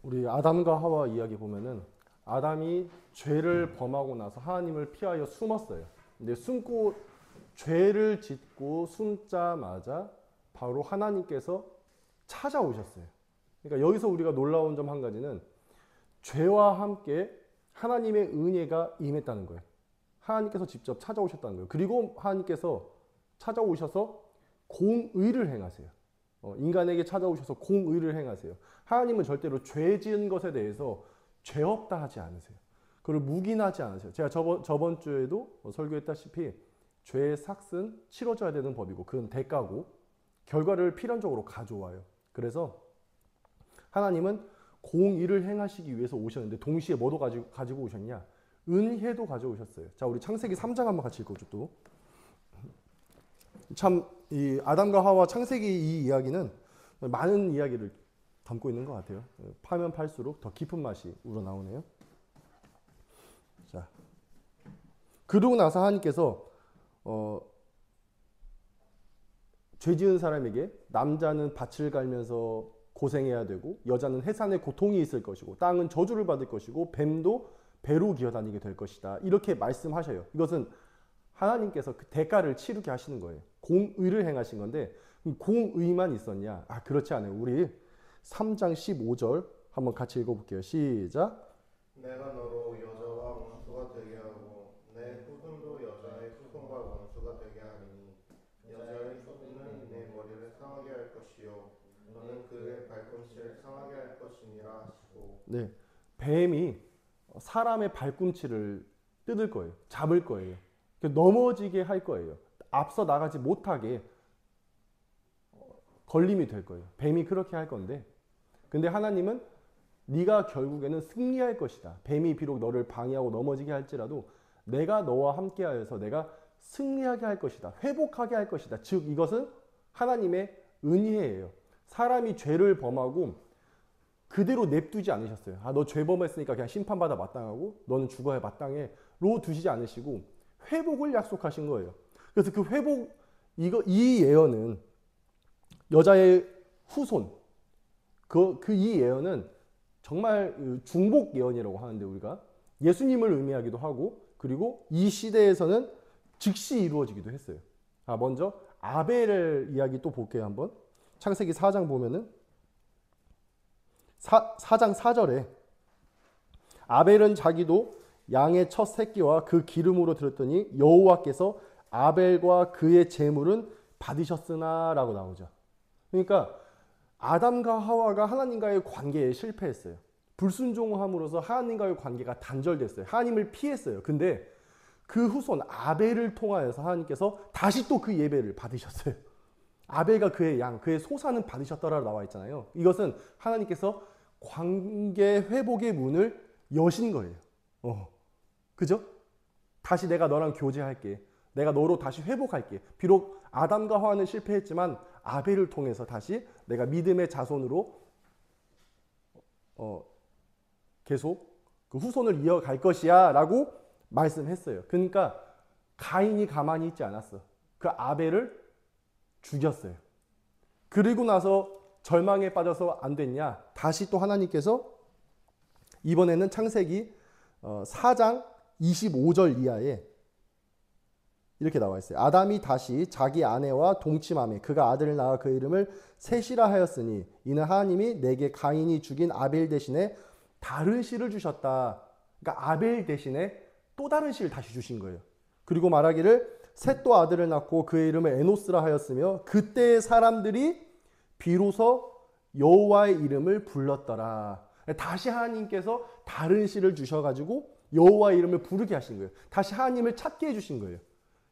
우리 아담과 하와 이야기 보면은 아담이 죄를 범하고 나서 하나님을 피하여 숨었어요. 근데 숨고 죄를 짓고 숨자마자 바로 하나님께서 찾아오셨어요. 그러니까 여기서 우리가 놀라운 점 한 가지는 죄와 함께 하나님의 은혜가 임했다는 거예요. 하나님께서 직접 찾아오셨다는 거예요. 그리고 하나님께서 찾아오셔서 공의를 행하세요. 인간에게 찾아오셔서 공의를 행하세요. 하나님은 절대로 죄 지은 것에 대해서 죄 없다 하지 않으세요. 그걸 묵인하지 않으세요. 제가 저번 주에도 설교했다시피 죄의 삭은 치러져야 되는 법이고 그건 대가고 결과를 필연적으로 가져와요. 그래서 하나님은 공의를 행하시기 위해서 오셨는데 동시에 뭐도 가지고 오셨냐? 은혜도 가져오셨어요. 자, 우리 창세기 3장 한번 같이 읽어줘 또. 참 이 아담과 하와 창세기 이 이야기는 많은 이야기를 담고 있는 것 같아요. 파면 팔수록 더 깊은 맛이 우러나오네요. 자, 그러고 나서 하나님께서 죄 지은 사람에게 남자는 밭을 갈면서 고생해야 되고 여자는 해산의 고통이 있을 것이고 땅은 저주를 받을 것이고 뱀도 배로 기어다니게 될 것이다. 이렇게 말씀하셔요. 이것은 하나님께서 그 대가를 치르게 하시는 거예요. 공의를 행하신 건데 공의만 있었냐? 아, 그렇지 않아요. 우리 3장 15절 한번 같이 읽어볼게요. 시작. 내가 너로 여자와 원수가 되게 하고 내 후손도 여자의 후손과 원수가 되게 하리니 여자의 후손은 내 머리를 상하게 할 것이요 너는 그의 발꿈치를 상하게 할 것이니라 하시고. 네, 뱀이 사람의 발꿈치를 뜯을 거예요. 잡을 거예요. 넘어지게 할 거예요. 앞서 나가지 못하게 걸림이 될 거예요. 뱀이 그렇게 할 건데, 근데 하나님은 네가 결국에는 승리할 것이다. 뱀이 비록 너를 방해하고 넘어지게 할지라도 내가 너와 함께하여서 내가 승리하게 할 것이다. 회복하게 할 것이다. 즉 이것은 하나님의 은혜예요. 사람이 죄를 범하고 그대로 냅두지 않으셨어요. 아, 너 죄 범했으니까 그냥 심판받아 마땅하고 너는 죽어야 마땅해.로 두시지 않으시고 회복을 약속하신 거예요. 그래서 그 회복, 이 예언은 여자의 후손, 이 예언은 정말 중복 예언이라고 하는데 우리가 예수님을 의미하기도 하고 그리고 이 시대에서는 즉시 이루어지기도 했어요. 아, 먼저 아벨의 이야기 또 볼게요. 한번 창세기 4장 보면은 4장 4절에 아벨은 자기도 양의 첫 새끼와 그 기름으로 드렸더니 여호와께서 아벨과 그의 제물은 받으셨으나 라고 나오죠. 그러니까 아담과 하와가 하나님과의 관계에 실패했어요. 불순종함으로써 하나님과의 관계가 단절됐어요. 하나님을 피했어요. 근데 그 후손 아벨을 통하여서 하나님께서 다시 또 그 예배를 받으셨어요. 아벨과 그의 양, 그의 소사는 받으셨더라 나와 있잖아요. 이것은 하나님께서 관계 회복의 문을 여신 거예요. 그죠? 다시 내가 너랑 교제할게. 내가 너로 다시 회복할게. 비록 아담과 하와는 실패했지만 아벨을 통해서 다시 내가 믿음의 자손으로 계속 그 후손을 이어갈 것이야 라고 말씀했어요. 그러니까 가인이 가만히 있지 않았어. 그 아벨을 죽였어요. 그리고 나서 절망에 빠져서 안 됐냐? 다시 또 하나님께서 이번에는 창세기 4장 25절 이하에 이렇게 나와 있어요. 아담이 다시 자기 아내와 동침하며 그가 아들을 낳아 그 이름을 셋이라 하였으니 이는 하나님이 내게 가인이 죽인 아벨 대신에 다른 씨를 주셨다. 그러니까 아벨 대신에 또 다른 씨를 다시 주신 거예요. 그리고 말하기를 셋 또 아들을 낳고 그의 이름을 에노스라 하였으며 그때의 사람들이 비로소 여호와의 이름을 불렀더라. 다시 하나님께서 다른 씨를 주셔가지고 여호와의 이름을 부르게 하신 거예요. 다시 하나님을 찾게 해주신 거예요.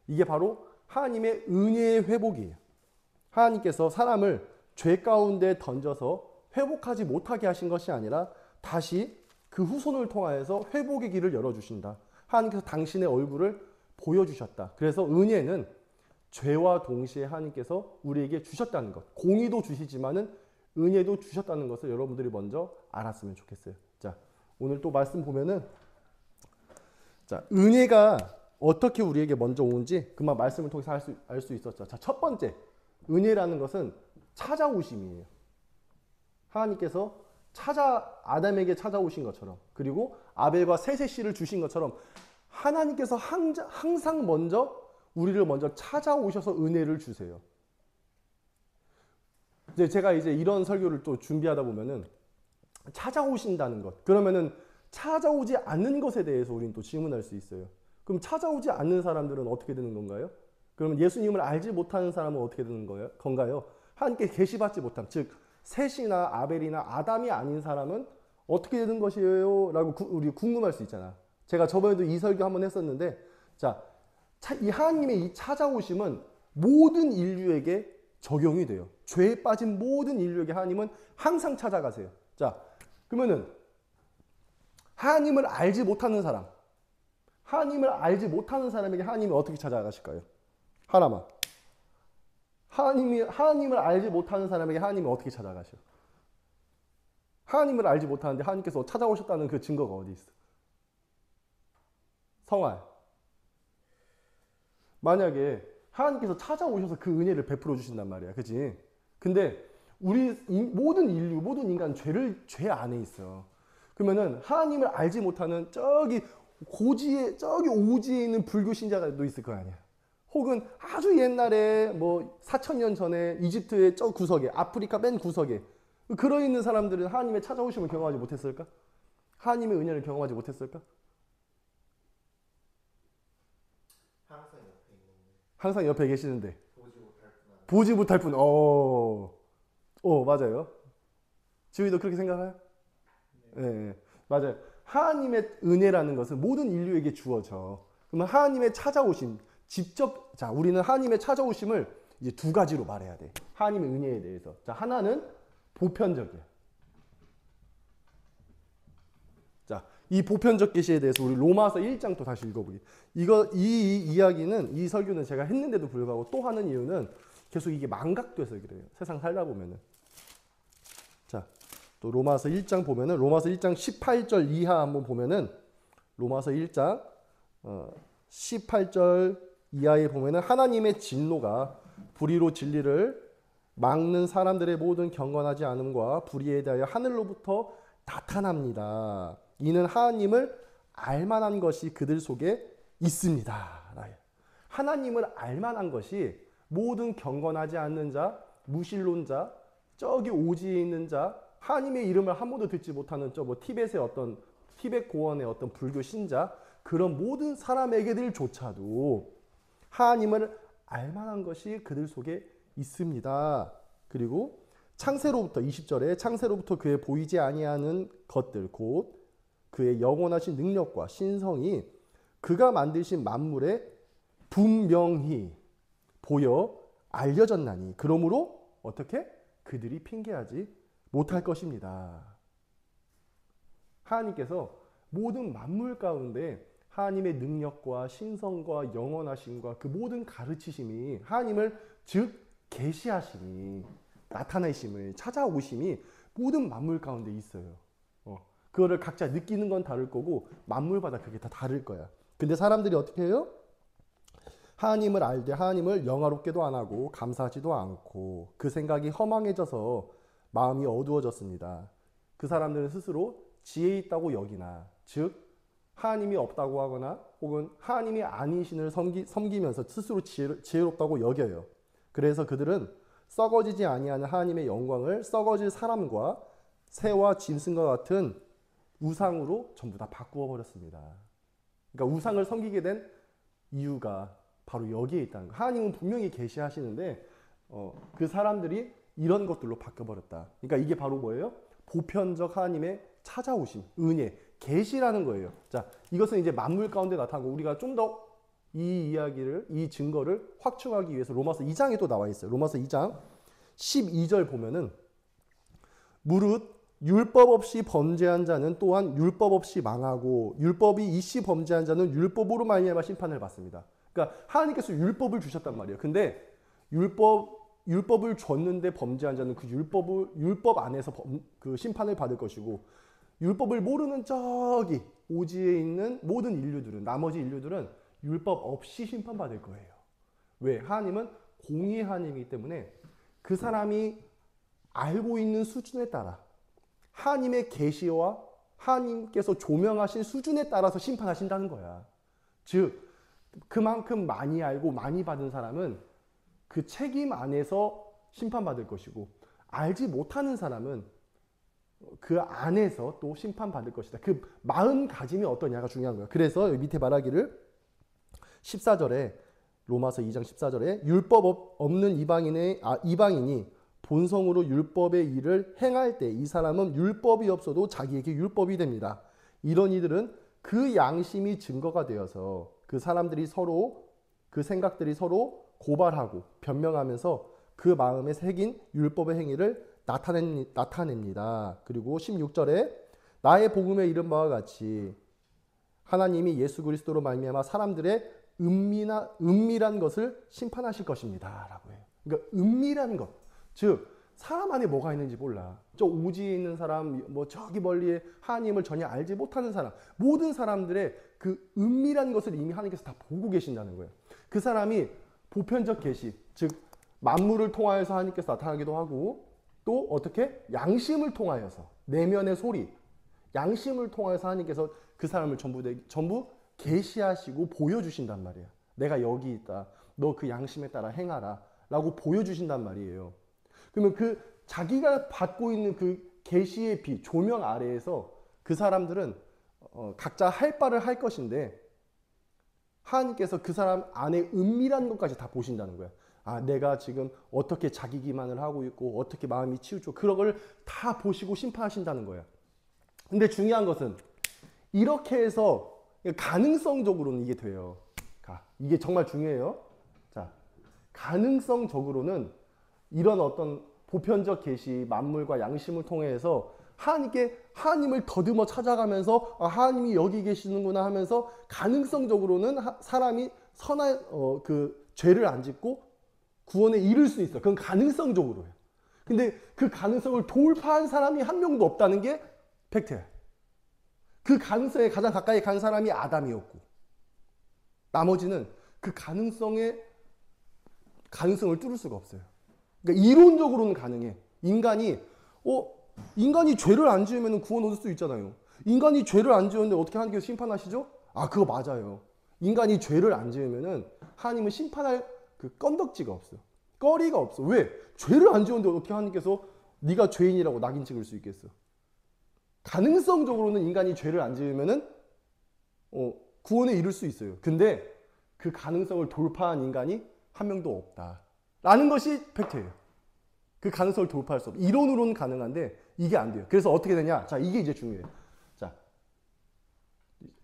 이게 바로 하나님의 은혜의 회복이에요. 하나님께서 사람을 죄 가운데 던져서 회복하지 못하게 하신 것이 아니라 다시 그 후손을 통하여서 회복의 길을 열어주신다. 하나님께서 당신의 얼굴을 보여주셨다. 그래서 은혜는 죄와 동시에 하나님께서 우리에게 주셨다는 것. 공의도 주시지만은 은혜도 주셨다는 것을 여러분들이 먼저 알았으면 좋겠어요. 자, 오늘 또 말씀 보면은 자, 은혜가 어떻게 우리에게 먼저 오는지 그만 말씀을 통해서 알 수 있었죠. 자, 첫 번째, 은혜라는 것은 찾아오심이에요. 하나님께서 아담에게 찾아오신 것처럼, 그리고 아벨과 셋의 씨를 주신 것처럼 하나님께서 항상 먼저 우리를 먼저 찾아오셔서 은혜를 주세요. 이제 제가 이런 설교를 또 준비하다 보면은 찾아오신다는 것, 그러면은 찾아오지 않는 것에 대해서 우리는 또 질문할 수 있어요. 그럼 찾아오지 않는 사람들은 어떻게 되는 건가요? 그러면 예수님을 알지 못하는 사람은 어떻게 되는 건가요? 하나님께 계시받지 못함, 즉 셋이나 아벨이나 아담이 아닌 사람은 어떻게 되는 것이에요? 라고 우리 궁금할 수 있잖아. 제가 저번에도 이 설교 한번 했었는데, 자, 이 하나님의 이 찾아오심은 모든 인류에게 적용이 돼요. 죄에 빠진 모든 인류에게 하나님은 항상 찾아가세요. 자, 그러면은 하나님을 알지 못하는 사람, 하나님을 알지 못하는 사람에게 하나님이 어떻게 찾아가실까요? 하나만. 하나님을 알지 못하는 사람에게 하나님이 어떻게 찾아가셔? 하나님을 알지 못하는데 하나님께서 찾아오셨다는 그 증거가 어디 있어? 성활. 만약에 하나님께서 찾아오셔서 그 은혜를 베풀어 주신단 말이야. 그치? 근데 모든 인류, 모든 인간 죄 안에 있어. 그러면은 하나님을 알지 못하는 저기 오지에 있는 불교 신자가 또 있을 거 아니야. 혹은 아주 옛날에 뭐 4,000년 전에 이집트의 저 구석에, 아프리카 맨 구석에 그러 있는 사람들은 하나님의 찾아오심을 경험하지 못했을까? 하나님의 은혜를 경험하지 못했을까? 항상 옆에 계시는데 보지 못할 뿐. 맞아요. 지우이도 그렇게 생각해요? 네, 맞아요. 하나님의 은혜라는 것은 모든 인류에게 주어져. 그러면 하나님의 찾아오심, 자, 우리는 하나님의 찾아오심을 이제 두 가지로 말해야 돼. 하나님의 은혜에 대해서. 자, 하나는 보편적이야. 자, 이 보편적 계시에 대해서 우리 로마서 1장 또 다시 읽어보기. 이 이야기는, 이 설교는 제가 했는데도 불구하고 또 하는 이유는 계속 이게 망각돼서 그래요. 세상 살다 보면은. 자, 또 로마서 1장 보면은, 로마서 1장 18절 이하 한번 보면은, 로마서 1장 18절 이하에 보면은 하나님의 진노가 불의로 진리를 막는 사람들의 모든 경건하지 않음과 불의에 대하여 하늘로부터 나타납니다. 이는 하나님을 알만한 것이 그들 속에 있습니다. 하나님을 알만한 것이 모든 경건하지 않는 자, 무신론자, 저기 오지에 있는 자, 하나님의 이름을 한 번도 듣지 못하는 티벳 고원의 어떤 불교 신자, 그런 모든 사람에게들조차도 하나님을 알만한 것이 그들 속에 있습니다. 그리고 창세로부터 20절에 창세로부터 그의 보이지 아니하는 것들 곧 그의 영원하신 능력과 신성이 그가 만드신 만물에 분명히 보여 알려졌나니 그러므로 어떻게? 그들이 핑계하지 못할 것입니다. 하나님께서 모든 만물 가운데 하나님의 능력과 신성과 영원하심과 그 모든 가르치심이 하나님을 즉 계시하심이 나타내심을 찾아오심이 모든 만물 가운데 있어요. 그거를 각자 느끼는 건 다를 거고 만물마다 그게 다 다를 거야. 근데 사람들이 어떻게 해요? 하나님을 알되 하나님을 영화롭게도 안 하고 감사하지도 않고 그 생각이 허망해져서 마음이 어두워졌습니다. 그 사람들은 스스로 지혜 있다고 여기나 즉 하나님이 없다고 하거나 혹은 하나님이 아닌 신을 섬기면서 스스로 지혜롭다고 여겨요. 그래서 그들은 썩어지지 아니하는 하나님의 영광을 썩어질 사람과 새와 짐승과 같은 우상으로 전부 다 바꾸어 버렸습니다. 그러니까 우상을 섬기게 된 이유가 바로 여기에 있다는 거예요. 하나님은 분명히 계시하시는데 그 사람들이 이런 것들로 바뀌어버렸다. 그러니까 이게 바로 뭐예요? 보편적 하나님의 찾아오심, 은혜, 계시라는 거예요. 자, 이것은 이제 만물 가운데 나타나고 우리가 좀 더 이 이야기를, 이 증거를 확충하기 위해서 로마서 2장에 또 나와 있어요. 로마서 2장 12절 보면은 무릇 율법 없이 범죄한 자는 또한 율법 없이 망하고 율법이 있이 범죄한 자는 율법으로 말미암아 심판을 받습니다. 그러니까 하나님께서 율법을 주셨단 말이에요. 근데 율법을 줬는데 범죄한 자는 그 율법 안에서 그 심판을 받을 것이고 율법을 모르는 저기 오지에 있는 모든 인류들은 나머지 인류들은 율법 없이 심판받을 거예요. 왜? 하나님은 공의의 하나님이기 때문에 그 사람이 알고 있는 수준에 따라 하나님의 계시와 하나님께서 조명하신 수준에 따라서 심판하신다는 거야. 즉 그만큼 많이 알고 많이 받은 사람은 그 책임 안에서 심판받을 것이고, 알지 못하는 사람은 그 안에서 또 심판받을 것이다. 그 마음가짐이 어떠냐가 중요한 거야. 그래서 여기 밑에 말하기를 14절에, 로마서 2장 14절에 율법 없는 이방인이 본성으로 율법의 일을 행할 때 이 사람은 율법이 없어도 자기에게 율법이 됩니다. 이런 이들은 그 양심이 증거가 되어서 그 사람들이 서로, 그 생각들이 서로 고발하고 변명하면서 그 마음에 새긴 율법의 행위를 나타냅니다. 그리고 16절에 나의 복음에 이른 바와 같이 하나님이 예수 그리스도로 말미암아 사람들의 은밀한 것을 심판하실 것입니다. 라고 해요. 그러니까 은밀한 것. 즉 사람 안에 뭐가 있는지 몰라. 저 오지에 있는 사람, 뭐 저기 멀리에 하나님을 전혀 알지 못하는 사람, 모든 사람들의 그 은밀한 것을 이미 하나님께서 다 보고 계신다는 거예요. 그 사람이 보편적 계시, 즉 만물을 통하여서 하나님께서 나타나기도 하고, 또 어떻게? 양심을 통하여서, 내면의 소리, 양심을 통하여서 하나님께서 그 사람을 전부 계시하시고 보여주신단 말이에요. 내가 여기 있다. 너 그 양심에 따라 행하라. 라고 보여주신단 말이에요. 그러면 그 자기가 받고 있는 그 계시의 빛, 조명 아래에서 그 사람들은 각자 할 바를 할 것인데, 하나님께서 그 사람 안에 은밀한 것까지 다 보신다는 거야. 아, 내가 지금 어떻게 자기 기만을 하고 있고 어떻게 마음이 치우쳐, 그런 걸 다 보시고 심판하신다는 거야. 근데 중요한 것은 이렇게 해서 가능성적으로는 이게 돼요. 이게 정말 중요해요. 자, 가능성적으로는 이런 어떤 보편적 계시, 만물과 양심을 통해서 하나님을 더듬어 찾아가면서 하나님이 여기 계시는구나 하면서 가능성적으로는 사람이 그 죄를 안 짓고 구원에 이를 수 있어. 그건 가능성적으로예요. 근데 그 가능성을 돌파한 사람이 한 명도 없다는 게 팩트야. 그 가능성에 가장 가까이 간 사람이 아담이었고, 나머지는 그 가능성을 뚫을 수가 없어요. 그러니까 이론적으로는 가능해. 인간이 죄를 안 지으면 구원 얻을 수 있잖아요. 인간이 죄를 안 지었는데 어떻게 하나님께서 심판하시죠? 아, 그거 맞아요. 인간이 죄를 안 지으면 하나님은 심판할 그 건덕지가 없어. 거리가 없어. 왜? 죄를 안 지었는데 어떻게 하나님께서 네가 죄인이라고 낙인 찍을 수 있겠어? 가능성적으로는 인간이 죄를 안 지으면 구원에 이를 수 있어요. 근데 그 가능성을 돌파한 인간이 한 명도 없다. 라는 것이 팩트예요. 그 가능성을 돌파할 수 없어. 이론으로는 가능한데 이게 안 돼요. 그래서 어떻게 되냐? 자, 이게 이제 중요해요. 자,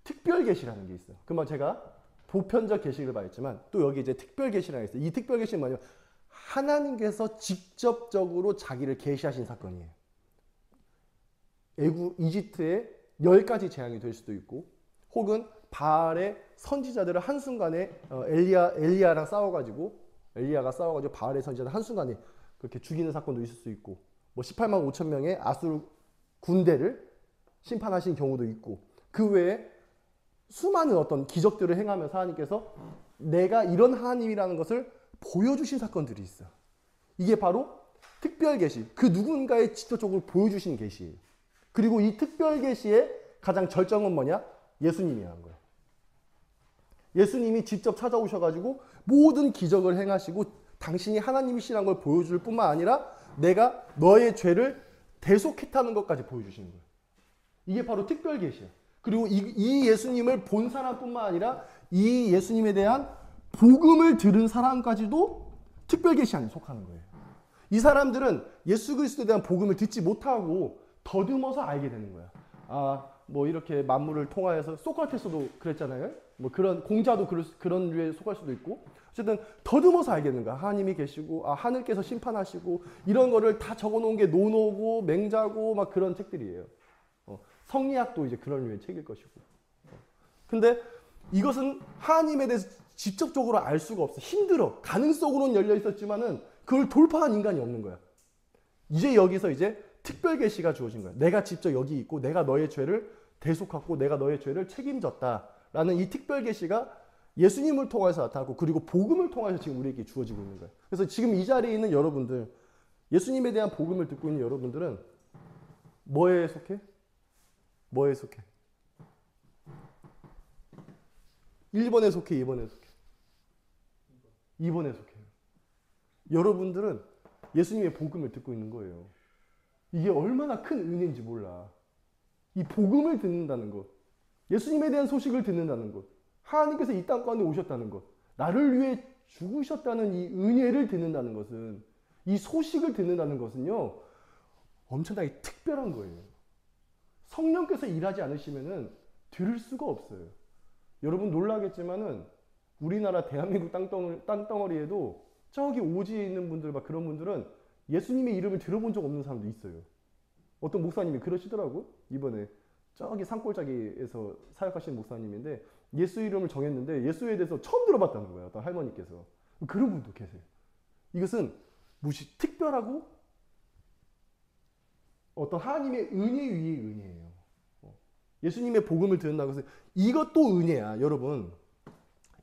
특별 계시라는 게 있어요. 그러면 제가 보편적 계시를 말했지만 또 여기 이제 특별 계시라는 게 있어요. 이 특별 계시는 뭐냐면 하나님께서 직접적으로 자기를 계시하신 사건이에요. 이집트에 10가지 재앙이 될 수도 있고, 혹은 바알의 선지자들을 한순간에 엘리야가 싸워가지고 바알의 선지자들 한순간에 그렇게 죽이는 사건도 있을 수 있고, 뭐 18만 5천 명의 아수르 군대를 심판하신 경우도 있고, 그 외에 수많은 어떤 기적들을 행하면서 하나님께서 내가 이런 하나님이라는 것을 보여주신 사건들이 있어. 이게 바로 특별 계시, 그 누군가의 직접적으로 보여주신 계시예요. 그리고 이 특별 계시의 가장 절정은 뭐냐? 예수님이라는 거예요. 예수님이 직접 찾아오셔가지고 모든 기적을 행하시고 당신이 하나님이시라는 걸 보여줄 뿐만 아니라 내가 너의 죄를 대속했다는 것까지 보여주시는 거예요. 이게 바로 특별 계시예요. 그리고 이 예수님을 본 사람뿐만 아니라 이 예수님에 대한 복음을 들은 사람까지도 특별 계시 안에 속하는 거예요. 이 사람들은 예수 그리스도에 대한 복음을 듣지 못하고 더듬어서 알게 되는 거야. 아, 뭐 이렇게 만물을 통하여서 소크라테스도 그랬잖아요. 뭐 그런 공자도 그런 류에 속할 수도 있고, 어쨌든 더듬어서 알게 되는 거야. 하나님이 계시고, 하늘께서 심판하시고, 이런 거를 다 적어놓은 게 노노고 맹자고 막 그런 책들이에요. 성리학도 이제 그런 류의 책일 것이고. 근데 이것은 하나님에 대해서 직접적으로 알 수가 없어. 힘들어. 가능성으로는 열려 있었지만은 그걸 돌파한 인간이 없는 거야. 이제 여기서 이제 특별 계시가 주어진 거야. 내가 직접 여기 있고 내가 너의 죄를 대속하고 내가 너의 죄를 책임졌다라는 이 특별 계시가 예수님을 통해서 나타나고, 그리고 복음을 통해서 지금 우리에게 주어지고 있는 거예요. 그래서 지금 이 자리에 있는 여러분들, 예수님에 대한 복음을 듣고 있는 여러분들은 뭐에 속해? 뭐에 속해? 1번에 속해, 2번에 속해? 2번에 속해요. 여러분들은 예수님의 복음을 듣고 있는 거예요. 이게 얼마나 큰 은혜인지 몰라. 이 복음을 듣는다는 것, 예수님에 대한 소식을 듣는다는 것, 하나님께서 이 땅 가운데 오셨다는 것, 나를 위해 죽으셨다는 이 은혜를 듣는다는 것은, 이 소식을 듣는다는 것은요, 엄청나게 특별한 거예요. 성령께서 일하지 않으시면은 들을 수가 없어요. 여러분 놀라겠지만은 우리나라 대한민국 땅덩어리에도 저기 오지에 있는 분들, 막 그런 분들은 예수님의 이름을 들어본 적 없는 사람도 있어요. 어떤 목사님이 그러시더라고. 이번에 저기 산골짜기에서 사역하시는 목사님인데 예수 이름을 정했는데 예수에 대해서 처음 들어봤다는 거예요. 어떤 할머니께서. 그런 분도 계세요. 이것은 무시 특별하고 어떤 하나님의 은혜 위의 은혜예요. 예수님의 복음을 듣는다는 것은 이것도 은혜야. 여러분,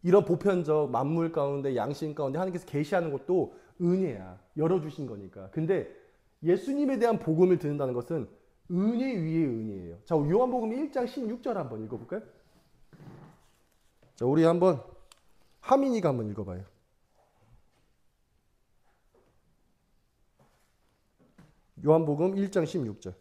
이런 보편적 만물 가운데 양심 가운데 하나님께서 계시하는 것도 은혜야. 열어주신 거니까. 근데 예수님에 대한 복음을 듣는다는 것은 은혜 위의 은혜예요. 자, 요한복음 1장 16절 한번 읽어볼까요? 자, 우리 한번 하민이가 한번 읽어봐요. 요한복음 1장 16절.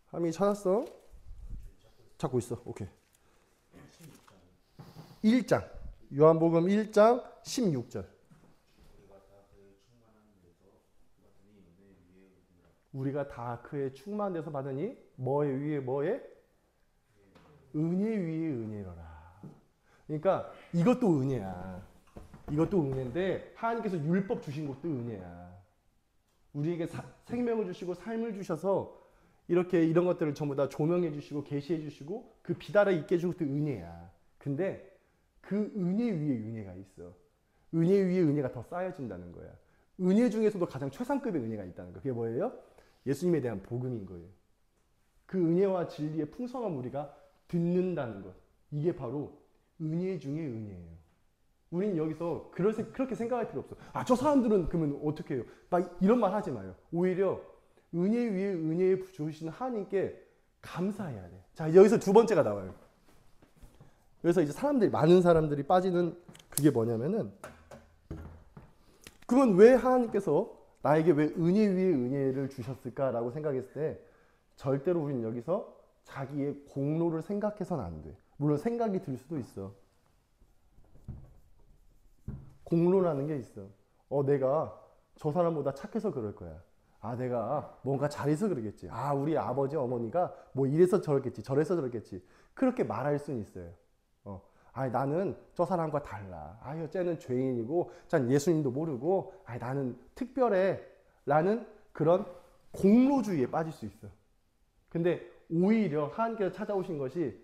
하민이 찾았어? 찾고 있어. 오케이. 1장. 요한복음 1장 16절. 우리가 다 그의 충만한 데서 받으니 뭐에 위에 뭐에? 은혜 위에 은혜로라. 그러니까 이것도 은혜야. 이것도 은혜인데 하나님께서 율법 주신 것도 은혜야. 우리에게 생명을 주시고 삶을 주셔서 이렇게 이런 것들을 전부 다 조명해 주시고 계시해 주시고 그 빛 아래 있게 해준 것도 은혜야. 근데 그 은혜 위에 은혜가 있어. 은혜 위에 은혜가 더 쌓여진다는 거야. 은혜 중에서도 가장 최상급의 은혜가 있다는 거. 그게 뭐예요? 예수님에 대한 복음인 거예요. 그 은혜와 진리의 풍성함 우리가 듣는다는 것. 이게 바로 은혜 중에 은혜예요. 우리는 여기서 그렇게 생각할 필요 없어. 아, 저 사람들은 그러면 어떻게 해요? 막 이런 말 하지 마요. 오히려 은혜 위에 은혜에 주시는 하나님께 감사해야 돼. 자, 여기서 두 번째가 나와요. 그래서 이제 많은 사람들이 빠지는 그게 뭐냐면은, 그건 왜 하나님께서 나에게 왜 은혜 위에 은혜를 주셨을까라고 생각했을 때 절대로 우리는 여기서 자기의 공로를 생각해서는 안 돼. 물론 생각이 들 수도 있어. 공로라는 게 있어. 내가 저 사람보다 착해서 그럴 거야. 아, 내가 뭔가 잘해서 그러겠지. 아, 우리 아버지 어머니가 뭐 이래서 저랬겠지, 저래서 저랬겠지. 그렇게 말할 수는 있어요. 아, 나는 저 사람과 달라. 아유, 쟤는 죄인이고, 짠 예수님도 모르고, 아, 나는 특별해. 라는 그런 공로주의에 빠질 수 있어. 근데 오히려 하나님께서 찾아오신 것이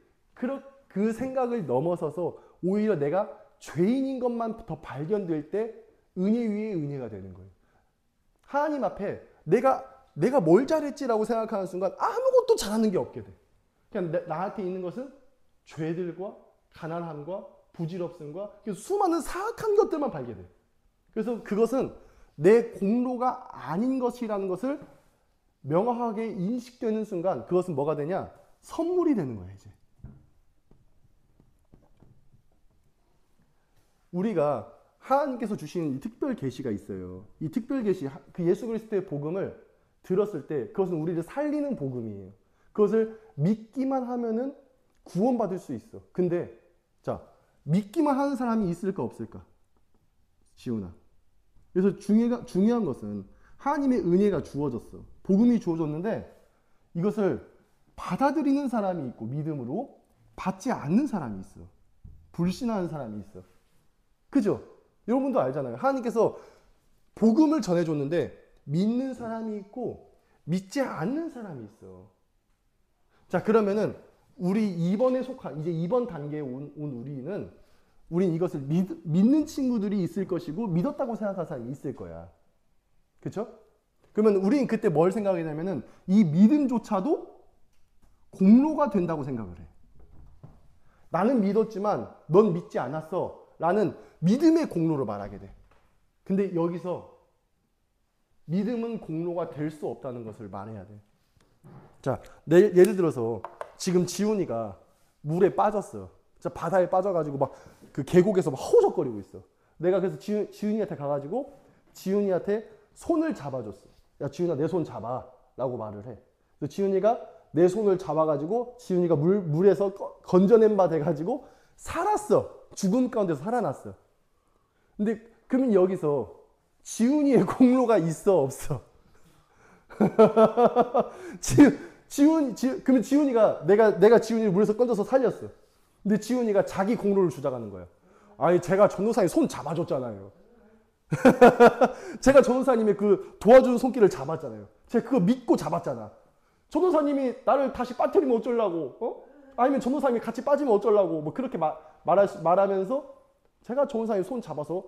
그 생각을 넘어서서 오히려 내가 죄인인 것만 더 발견될 때 은혜 위에 은혜가 되는 거예요. 하나님 앞에 내가 뭘 잘했지라고 생각하는 순간 아무것도 잘하는 게 없게 돼. 그냥 나한테 있는 것은 죄들과 가난함과 부질없음과 수많은 사악한 것들만 발견돼. 그래서 그것은 내 공로가 아닌 것이라는 것을 명확하게 인식되는 순간 그것은 뭐가 되냐? 선물이 되는 거예요, 이제. 우리가 하나님께서 주신 이 특별 계시가 있어요. 이 특별 계시, 그 예수 그리스도의 복음을 들었을 때 그것은 우리를 살리는 복음이에요. 그것을 믿기만 하면은 구원받을 수 있어. 근데 자, 믿기만 하는 사람이 있을까 없을까? 지훈아. 그래서 중요한 것은 하나님의 은혜가 주어졌어. 복음이 주어졌는데 이것을 받아들이는 사람이 있고 믿음으로 받지 않는 사람이 있어. 불신하는 사람이 있어. 그죠? 여러분도 알잖아요. 하나님께서 복음을 전해줬는데 믿는 사람이 있고 믿지 않는 사람이 있어. 자, 그러면은 우리 이번에 속한 이제 이번 단계에 온 우린 이것을 믿는 친구들이 있을 것이고 믿었다고 생각하는 사람이 있을 거야. 그렇죠? 그러면 우리는 그때 뭘 생각하냐면은 이 믿음조차도 공로가 된다고 생각을 해. 나는 믿었지만 넌 믿지 않았어 라는 믿음의 공로를 말하게 돼. 근데 여기서 믿음은 공로가 될 수 없다는 것을 말해야 돼. 자, 예를 들어서 지금 지훈이가 물에 빠졌어. 자, 바다에 빠져가지고 막 그 계곡에서 막 허우적거리고 있어. 내가 그래서 지훈이한테 가가지고 지훈이한테 손을 잡아줬어. 야, 지훈아, 내 손 잡아. 라고 말을 해. 그래서 지훈이가 내 손을 잡아가지고 지훈이가 물에서 건져낸 바 돼가지고 살았어. 죽음 가운데서 살아났어. 근데 그러면 여기서 지훈이의 공로가 있어, 없어? 그러면 지훈이가 내가 지훈이를 물에서 건져서 살렸어. 근데 지훈이가 자기 공로를 주장하는 거야. 아니, 제가 전도사님 손 잡아줬잖아요. 제가 전도사님의 그 도와주는 손길을 잡았잖아요. 제가 그거 믿고 잡았잖아. 전도사님이 나를 다시 빠뜨리면 어쩌려고? 어? 아니면 전도사님이 같이 빠지면 어쩌려고? 뭐 그렇게 말하면서 제가 전도사님 손 잡아서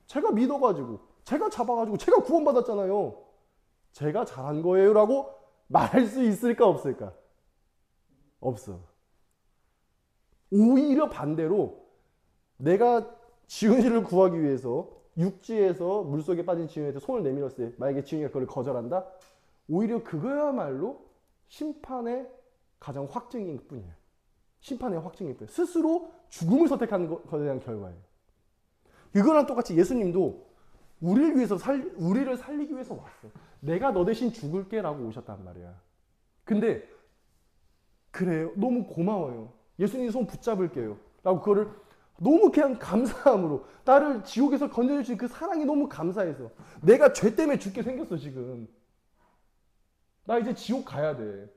제가 믿어가지고 제가 잡아가지고 제가 구원받았잖아요. 제가 잘한 거예요 라고 말할 수 있을까 없을까? 없어. 오히려 반대로 내가 지훈이를 구하기 위해서 육지에서 물속에 빠진 지훈이한테 손을 내밀었을 때 만약에 지훈이가 그걸 거절한다? 오히려 그거야말로 심판의 가장 확증일 뿐이에요. 심판의 확증일 뿐이에요. 스스로 죽음을 선택하는 것에 대한 결과예요. 이거랑 똑같이 예수님도 우리를 살리기 위해서 왔어. 내가 너 대신 죽을게 라고 오셨단 말이야. 근데 그래요. 너무 고마워요. 예수님 손 붙잡을게요. 라고 그거를 너무 그냥 감사함으로 나를 지옥에서 건져주신 그 사랑이 너무 감사해서 내가 죄 때문에 죽게 생겼어 지금. 나 이제 지옥 가야 돼.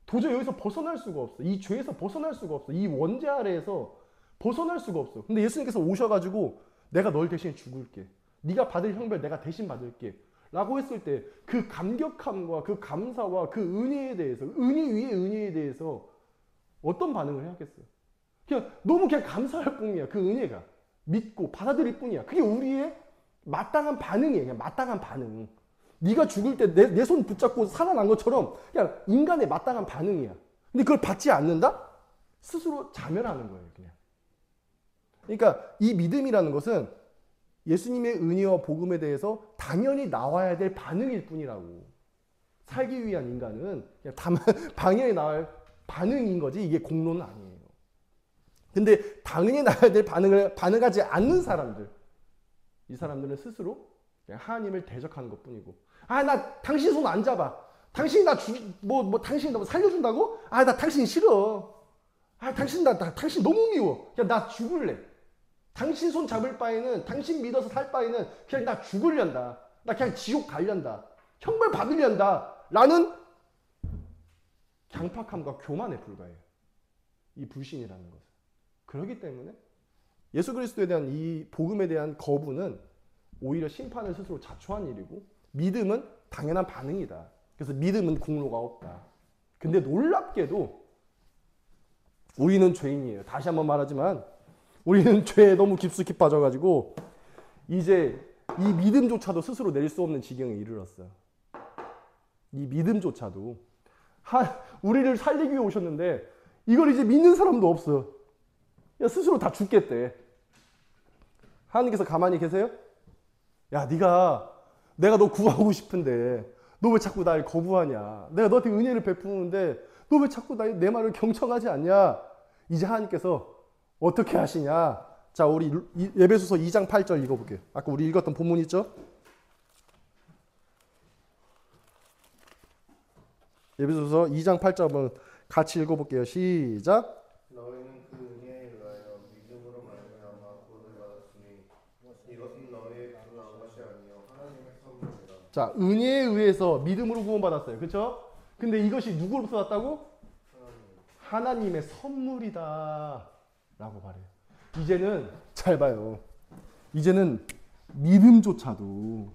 도저히 여기서 벗어날 수가 없어. 이 죄에서 벗어날 수가 없어. 이 원죄 아래에서 벗어날 수가 없어. 근데 예수님께서 오셔가지고 내가 널 대신 죽을게. 네가 받을 형벌 내가 대신 받을게. 라고 했을 때 그 감격함과 그 감사와 그 은혜에 대해서 은혜 위에 은혜에 대해서 어떤 반응을 해야겠어요? 그냥 너무 그냥 감사할 뿐이야. 그 은혜가 믿고 받아들일 뿐이야. 그게 우리의 마땅한 반응이에요. 그냥 마땅한 반응. 네가 죽을 때 내 손 붙잡고 살아난 것처럼 그냥 인간의 마땅한 반응이야. 근데 그걸 받지 않는다? 스스로 자멸하는 거예요. 그냥. 그러니까 이 믿음이라는 것은 예수님의 은혜와 복음에 대해서 당연히 나와야 될 반응일 뿐이라고. 살기 위한 인간은 그냥 당연히 나와야 반응인 거지 이게 공로는 아니에요. 근데 당연히 나와야 될 반응하지 않는 사람들, 이 사람들은 스스로 그냥 하나님을 대적하는 것뿐이고, 아, 나 당신 손 안 잡아. 당신이 나 당신이 나 살려준다고? 아, 나 당신 싫어. 아, 당신 너무 미워. 그냥 나 죽을래. 당신 손 잡을 바에는, 당신 믿어서 살 바에는 그냥 나 죽으련다. 나 그냥 지옥 가련다. 형벌 받으련다. 라는 강팍함과 교만에 불과해요. 이 불신이라는 것은. 그렇기 때문에 예수 그리스도에 대한 이 복음에 대한 거부는 오히려 심판을 스스로 자초한 일이고, 믿음은 당연한 반응이다. 그래서 믿음은 공로가 없다. 근데 놀랍게도 우리는 죄인이에요. 다시 한번 말하지만 우리는 죄에 너무 깊숙이 빠져가지고 이제 이 믿음조차도 스스로 내릴 수 없는 지경에 이르렀어요. 이 믿음조차도 우리를 살리기 위해 오셨는데 이걸 이제 믿는 사람도 없어. 야, 스스로 다 죽겠대. 하나님께서 가만히 계세요? 야, 내가 너 구하고 싶은데 너 왜 자꾸 날 거부하냐? 내가 너한테 은혜를 베푸는데 너 왜 자꾸 내 말을 경청하지 않냐? 이제 하나님께서 어떻게 하시냐? 자, 우리 에베소서 2장 8절 읽어볼게요. 아까 우리 읽었던 본문 있죠? 에베소서 2장 8절 한번 같이 읽어볼게요. 시작. 너희는 그 은혜에 의하여 믿음으로 말미암아 구원을 받았으니 이것은 너희의 부유한 것이 아니요 하나님의 선물이라. 자, 은혜에 의해서 믿음으로 구원받았어요. 그렇죠? 근데 이것이 누구로부터 왔다고? 하나님의 선물이다 라고 말해요. 이제는 잘 봐요. 이제는 믿음조차도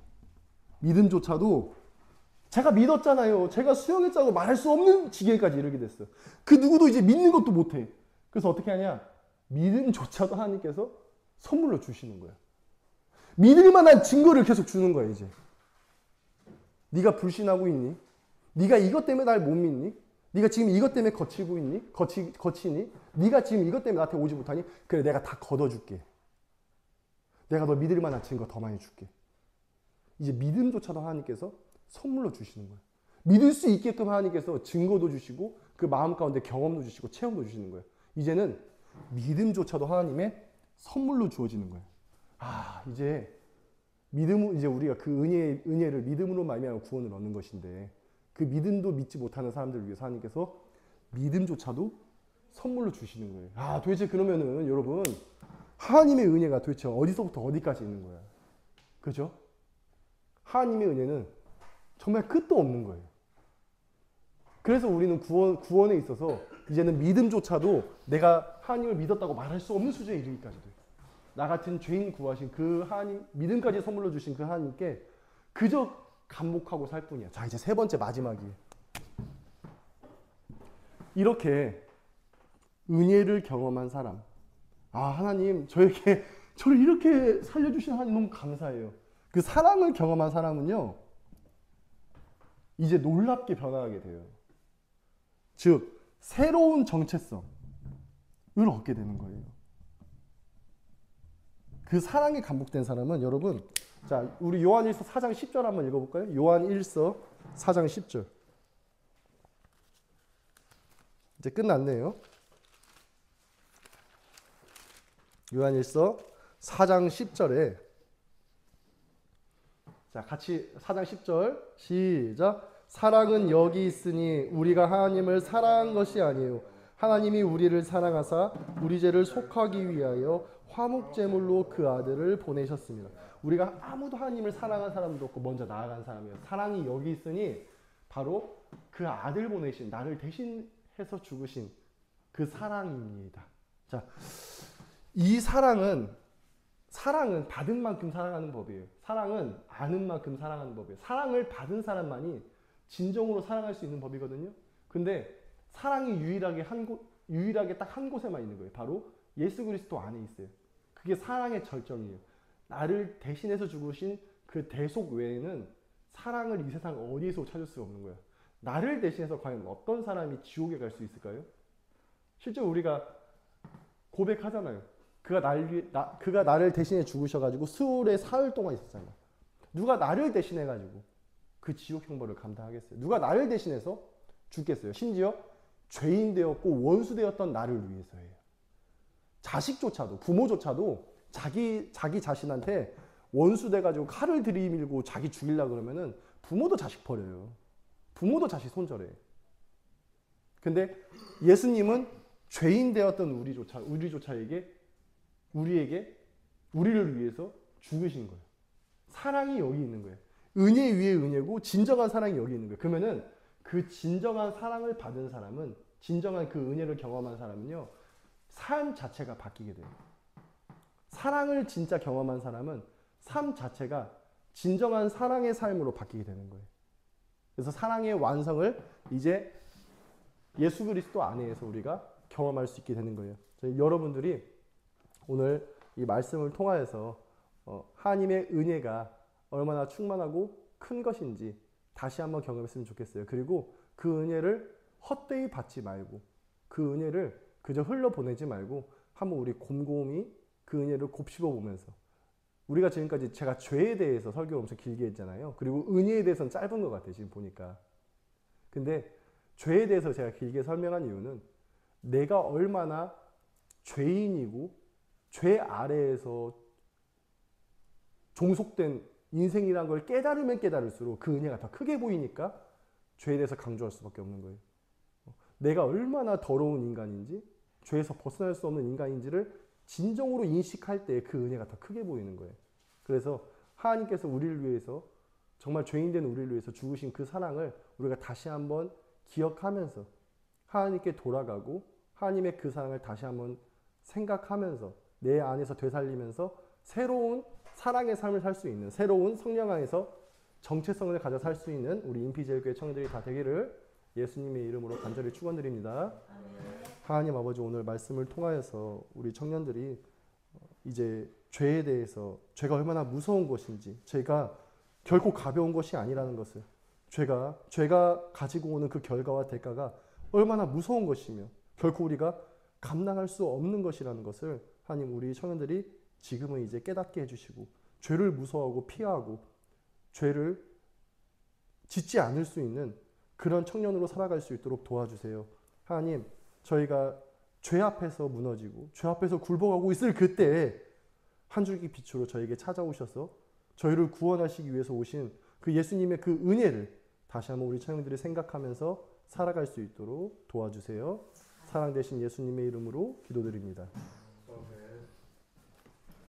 제가 믿었잖아요. 제가 수용했다고 말할 수 없는 지경까지 이르게 됐어요. 그 누구도 이제 믿는 것도 못해. 그래서 어떻게 하냐? 믿음조차도 하나님께서 선물로 주시는 거야. 믿을 만한 증거를 계속 주는 거야, 이제. 네가 불신하고 있니? 네가 이것 때문에 날 못 믿니? 네가 지금 이것 때문에 거치고 있니? 거치니? 네가 지금 이것 때문에 나한테 오지 못하니? 그래, 내가 다 걷어줄게. 내가 너 믿을 만한 증거 더 많이 줄게. 이제 믿음조차도 하나님께서 선물로 주시는 거예요. 믿을 수 있게끔 하나님께서 증거도 주시고 그 마음 가운데 경험도 주시고 체험도 주시는 거예요. 이제는 믿음조차도 하나님의 선물로 주어지는 거예요. 이제 믿음, 이제 우리가 그 은혜를 믿음으로 말미암아 구원을 얻는 것인데, 그 믿음도 믿지 못하는 사람들을 위해서 하나님께서 믿음조차도 선물로 주시는 거예요. 도대체 그러면은 여러분, 하나님의 은혜가 도대체 어디서부터 어디까지 있는 거야? 그죠? 하나님의 은혜는 정말 끝도 없는 거예요. 그래서 우리는 구원에 있어서 이제는 믿음조차도 내가 하나님을 믿었다고 말할 수 없는 수준에 이르기까지 돼요. 나 같은 죄인 구하신 그 하나님, 믿음까지 선물로 주신 그 하나님께 그저 감목하고 살 뿐이야. 자, 이제 세 번째 마지막이에요. 이렇게 은혜를 경험한 사람. 하나님, 저를 이렇게 살려주신 하나님 너무 감사해요. 그 사랑을 경험한 사람은요, 이제 놀랍게 변화하게 돼요. 즉, 새로운 정체성을 얻게 되는 거예요. 그 사랑에 감복된 사람은 여러분, 자, 우리 요한일서 4장 10절 한번 읽어볼까요? 요한일서 4장 10절. 이제 끝났네요. 요한일서 4장 10절에, 자, 같이 4장 10절 시작. 사랑은 여기 있으니 우리가 하나님을 사랑한 것이 아니에요. 하나님이 우리를 사랑하사 우리 죄를 속하기 위하여 화목제물로 그 아들을 보내셨습니다. 우리가 아무도 하나님을 사랑한 사람도 없고 먼저 나아간 사람이에요. 사랑이 여기 있으니 바로 그 아들 보내신, 나를 대신해서 죽으신 그 사랑입니다. 자, 이 사랑은 받은 만큼 사랑하는 법이에요. 사랑은 아는 만큼 사랑하는 법이에요. 사랑을 받은 사람만이 진정으로 사랑할 수 있는 법이거든요. 근데 사랑이 유일하게 딱 한 곳에만 있는 거예요. 바로 예수 그리스도 안에 있어요. 그게 사랑의 절정이에요. 나를 대신해서 죽으신 그 대속 외에는 사랑을 이 세상 어디에서 찾을 수 없는 거예요. 나를 대신해서 과연 어떤 사람이 지옥에 갈 수 있을까요? 실제로 우리가 고백하잖아요. 그가 나를 대신해 죽으셔가지고 수울에 사흘 동안 있었잖아요. 누가 나를 대신해가지고 그 지옥 형벌을 감당하겠어요? 누가 나를 대신해서 죽겠어요? 심지어 죄인 되었고 원수 되었던 나를 위해서예요. 자식조차도, 부모조차도 자기 자신한테 원수 돼가지고 칼을 들이밀고 자기 죽이려고 그러면은 부모도 자식 버려요. 부모도 자식 손절해. 근데 예수님은 죄인 되었던 우리를 위해서 죽으신 거예요. 사랑이 여기 있는 거예요. 은혜 위에 은혜고 진정한 사랑이 여기 있는 거예요. 그러면은 그 진정한 사랑을 받은 사람은, 진정한 그 은혜를 경험한 사람은요, 삶 자체가 바뀌게 돼요. 사랑을 진짜 경험한 사람은 삶 자체가 진정한 사랑의 삶으로 바뀌게 되는 거예요. 그래서 사랑의 완성을 이제 예수 그리스도 안에서 우리가 경험할 수 있게 되는 거예요. 여러분들이 오늘 이 말씀을 통하여서 하나님의 은혜가 얼마나 충만하고 큰 것인지 다시 한번 경험했으면 좋겠어요. 그리고 그 은혜를 헛되이 받지 말고, 그 은혜를 그저 흘러보내지 말고 한번 우리 곰곰이 그 은혜를 곱씹어 보면서, 우리가 지금까지 제가 죄에 대해서 설교를 엄청 길게 했잖아요. 그리고 은혜에 대해서는 짧은 것 같아요, 지금 보니까. 근데 죄에 대해서 제가 길게 설명한 이유는 내가 얼마나 죄인이고 죄 아래에서 종속된 인생이란 걸 깨달으면 깨달을수록 그 은혜가 더 크게 보이니까 죄에 대해서 강조할 수밖에 없는 거예요. 내가 얼마나 더러운 인간인지, 죄에서 벗어날 수 없는 인간인지를 진정으로 인식할 때 그 은혜가 더 크게 보이는 거예요. 그래서 하나님께서 우리를 위해서, 정말 죄인된 우리를 위해서 죽으신 그 사랑을 우리가 다시 한번 기억하면서 하나님께 돌아가고 하나님의 그 사랑을 다시 한번 생각하면서 내 안에서 되살리면서 새로운 사랑의 삶을 살 수 있는, 새로운 성령 안에서 정체성을 가져 살 수 있는 우리 인피제일교회 청년들이 다 되기를 예수님의 이름으로 간절히 축원드립니다. 하나님 아버지, 오늘 말씀을 통하여서 우리 청년들이 이제 죄에 대해서, 죄가 얼마나 무서운 것인지, 죄가 결코 가벼운 것이 아니라는 것을, 죄가 가지고 오는 그 결과와 대가가 얼마나 무서운 것이며 결코 우리가 감당할 수 없는 것이라는 것을 하나님, 우리 청년들이 지금은 이제 깨닫게 해주시고, 죄를 무서워하고 피하고 죄를 짓지 않을 수 있는 그런 청년으로 살아갈 수 있도록 도와주세요. 하나님, 저희가 죄 앞에서 무너지고 죄 앞에서 굴복하고 있을 그때에 한 줄기 빛으로 저에게 찾아오셔서 저희를 구원하시기 위해서 오신 그 예수님의 그 은혜를 다시 한번 우리 청년들이 생각하면서 살아갈 수 있도록 도와주세요. 사랑 되신 예수님의 이름으로 기도드립니다.